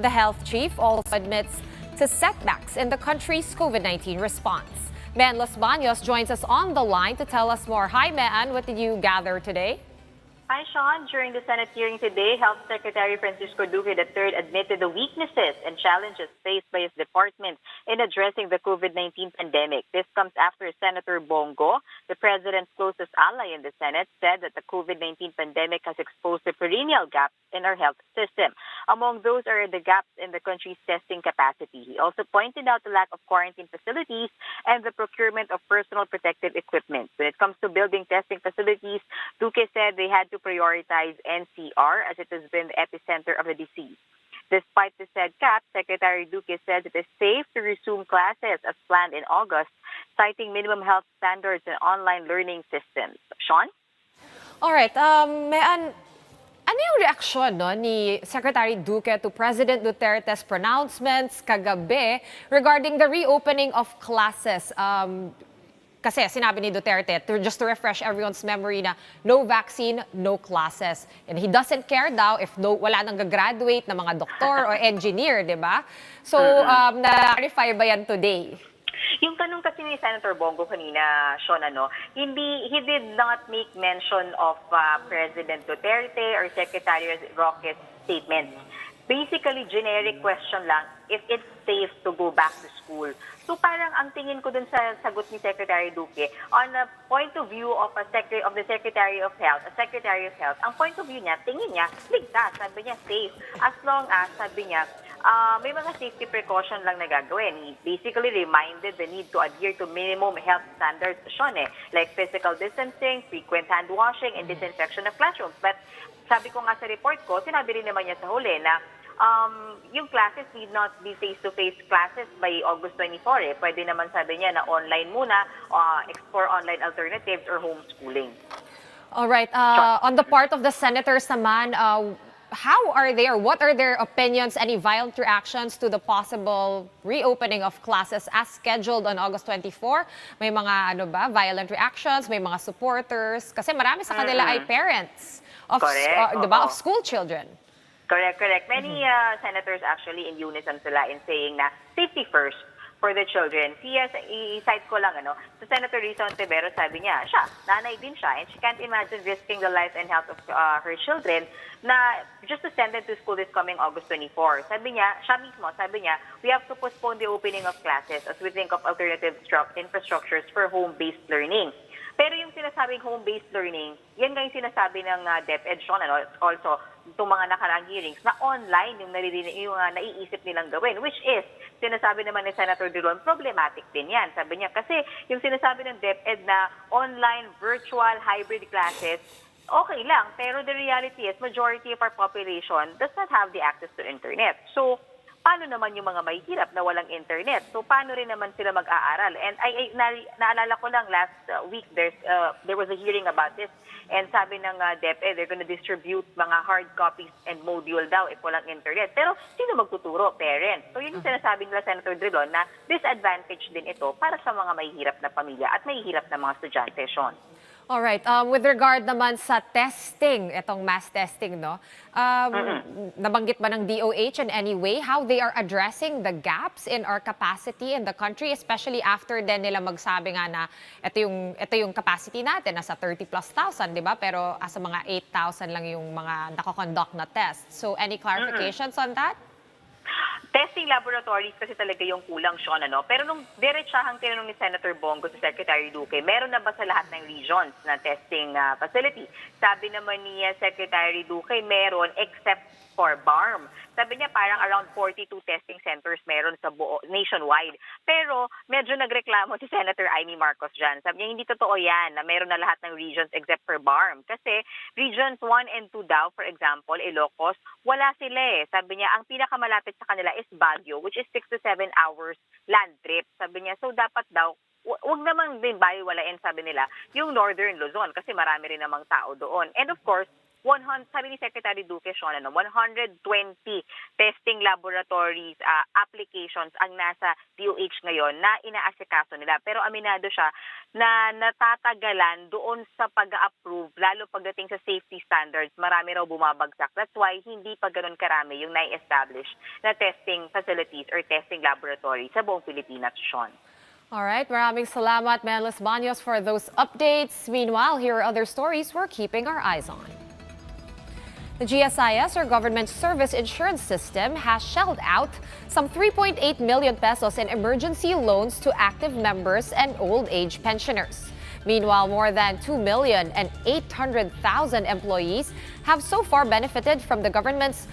The health chief also admits to setbacks in the country's COVID-19 response. Mean Los Baños joins us on the line to tell us more. Hi, Mean. What did you gather today? Hi, Sean. During the Senate hearing today, Health Secretary Francisco Duque III admitted the weaknesses and challenges faced by his department in addressing the COVID-19 pandemic. This comes after Senator Bongo, the president's closest ally in the Senate, said that the COVID-19 pandemic has exposed the perennial gaps in our health system. Among those are the gaps in the country's testing capacity. He also pointed out the lack of quarantine facilities and the procurement of personal protective equipment. When it comes to building testing facilities, Duque said they had to prioritize NCR as it has been the epicenter of the disease. Despite the said cap, Secretary Duque said it is safe to resume classes as planned in August, citing minimum health standards and online learning systems. Sean? All right, Mean, ano yung reaksyon ni Secretary Duque to President Duterte's pronouncements kagabi regarding the reopening of classes? Kasi sinabi ni Duterte, just to refresh everyone's memory, na no vaccine, no classes. And he doesn't care daw if wala nang gagraduate na mga doktor or engineer, di ba? So, na-clarify ba yan today? Yung tanong kasi ni Senator Bongo kanina, Sean, he did not make mention of President Duterte or Secretary Roque's statements. Basically, generic question lang, if it's safe to go back to school. So parang ang tingin ko dun sa sagot ni Secretary Duque, on a point of view of the Secretary of Health, ang point of view niya, tingin niya, ligtas, sabi niya safe. As long as, sabi niya, may mga safety precaution lang na gagawin. He basically reminded the need to adhere to minimum health standards, Sean, like physical distancing, frequent hand washing, and disinfection of classrooms. But sabi ko nga sa report ko, sinabi rin naman niya sa huli na yung classes need not be face-to-face classes by August 24. Pwede naman sabi niya na online muna, explore online alternatives or homeschooling. All right. On the part of the senators naman, how are they or what are their opinions, any violent reactions to the possible reopening of classes as scheduled on August 24? May mga violent reactions, may mga supporters, kasi marami sa kanila ay parents of, of school children. Correct. Many senators actually in unison sila in saying na safety first for the children. I-cite ko lang, so Senator Risa Ontiveros, sabi niya, nanay din siya, and she can't imagine risking the life and health of her children na just to send them to school this coming August 24. Sabi niya, we have to postpone the opening of classes as we think of alternative infrastructures for home-based learning. Pero yung sinasabing home-based learning, yan nga yung sinasabi ng DepEd, Sean, also itong mga nakaraang hearings, na online yung naiisip nilang gawin, which is, sinasabi naman ni Senator Drilon, problematic din yan. Sabi niya, kasi yung sinasabi ng DepEd na online, virtual, hybrid classes, okay lang, pero the reality is, majority of our population does not have the access to internet. So, paano naman yung mga mahihirap na walang internet? So, paano rin naman sila mag-aaral? And naalala ko lang last week, there was a hearing about this. And sabi ng DepEd, they're going to distribute mga hard copies and module daw if walang internet. Pero sino magtuturo? Parents. So, yun yung sinasabi nila Senator Drilon na disadvantage din ito para sa mga mahihirap na pamilya at mahihirap na mga estudyante, Sean. Alright, with regard naman sa testing, itong mass testing, nabanggit ba ng DOH in any way how they are addressing the gaps in our capacity in the country, especially after din nila magsabi nga na ito yung capacity natin, nasa 30+ thousand, di ba? Pero asa mga 8,000 lang yung mga nakakonduct na test. So, any clarifications on that? Testing laboratories kasi talaga yung kulang, Sean, Pero nung diretsahang tinanong ni Senator Bongo sa Secretary Duque, meron na ba sa lahat ng regions na testing facility? Sabi naman ni Secretary Duque, meron except for BARM. Sabi niya parang around 42 testing centers meron sa nationwide. Pero medyo nagreklamo si Senator Amy Marcos dyan. Sabi niya hindi totoo yan na meron na lahat ng regions except for BARM. Kasi regions 1 and 2 daw, for example, Ilocos, wala sila . Sabi niya ang pinakamalapit sa kanila is Baguio, which is 6 to 7 hours land trip. Sabi niya, so dapat daw, wag naman din baliwalain, sabi nila, yung Northern Luzon kasi marami rin namang tao doon. And of course, sabi ni Secretary Duque, Sean, 120 testing laboratories laboratories applications ang nasa DOH ngayon na inaasikaso nila. Pero aminado siya na natatagalan doon sa pag-approve, lalo pagdating sa safety standards, marami raw bumabagsak. That's why hindi pa ganun karami yung nai-establish na testing facilities or testing laboratories sa buong Pilipinas, Sean. All right, maraming salamat, Melis Baños, for those updates. Meanwhile, here are other stories we're keeping our eyes on. The GSIS, or Government Service Insurance System, has shelled out some 3.8 million pesos in emergency loans to active members and old age pensioners. Meanwhile, more than 2,800,000 employees have so far benefited from the government's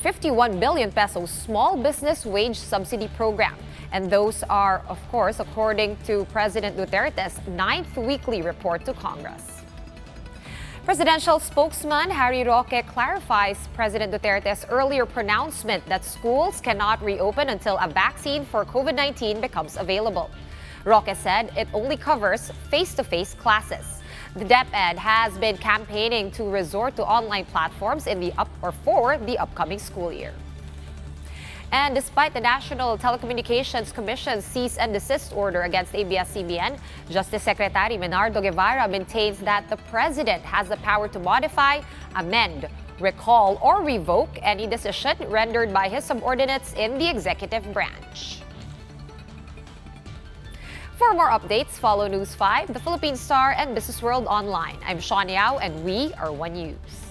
51 billion pesos small business wage subsidy program. And those are, of course, according to President Duterte's 9th weekly report to Congress. Presidential spokesman Harry Roque clarifies President Duterte's earlier pronouncement that schools cannot reopen until a vaccine for COVID-19 becomes available. Roque said it only covers face-to-face classes. The DepEd has been campaigning to resort to online platforms for the upcoming school year. And despite the National Telecommunications Commission's cease and desist order against ABS-CBN, Justice Secretary Menardo Guevara maintains that the President has the power to modify, amend, recall, or revoke any decision rendered by his subordinates in the executive branch. For more updates, follow News 5, The Philippine Star, and Business World Online. I'm Sean Yao, and we are One News.